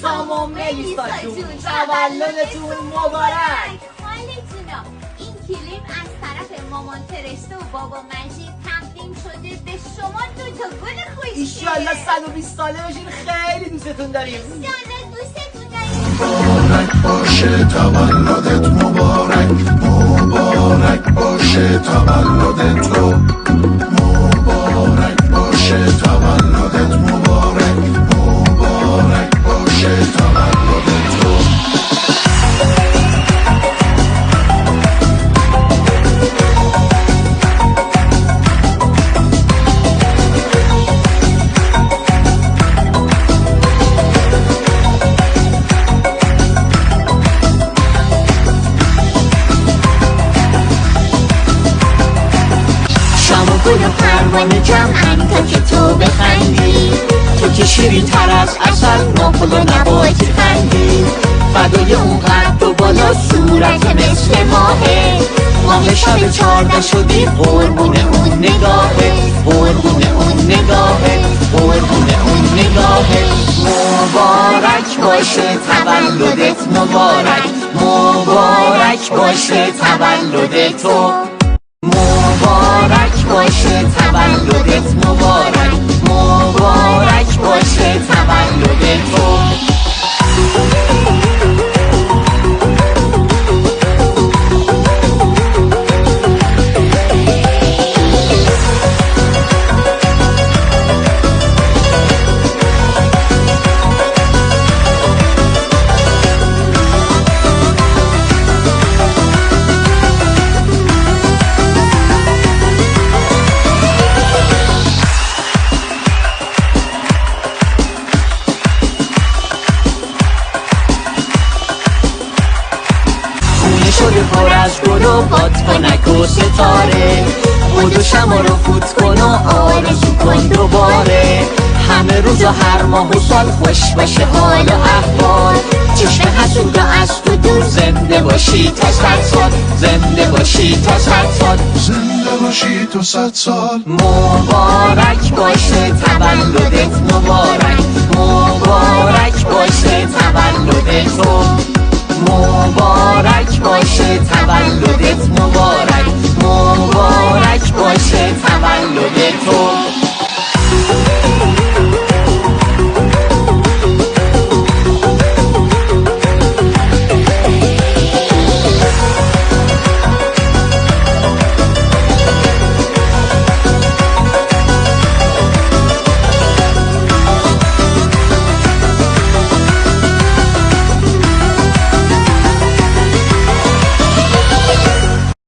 سام و ملیسا جون تولدتون مبارک. حالتونا این کلیپ از طرف مامان فرشته و بابا مجید تقدیم شده به شما دو تا گل خوشگل. ایشالله 120 ساله بشین. خیلی دوستتون داریم. ایشالله دوستتون داریم. مبارک باشه تولدت مبارک، مبارک باشه تولد تو، مبارک باشه تولدت مبارک، مبارک باشه تولد تو. گل و پروانه جمعن تا که تو بخندی، تو که شیرین تر از عسل ناپل و نباتی خندی، فدای اون قد و بالا صورت مثل ماهه، ماه شب 14 شدی قربون اون نگاهه، قربون اون نگاهه، قربون اون نگاهه. مبارک باشه تولدت مبارک، مبارک باشه تولد تو، مبارک باشه تولدت مبارک، مبارک باشه تولد تو. شده پر از گل و بادکنک و ستاره، بودو شما رو فوت کن و آرزو کن دوباره، همه روز و هر ماه و سال خوش باشه حال و احوال، چشم حسودا از تو دور، زنده باشی تا 100 سال، زنده باشی تا 100 سال، زنده باشی تا 100 سال. مبارک باشه تولدت مبارک، مبارک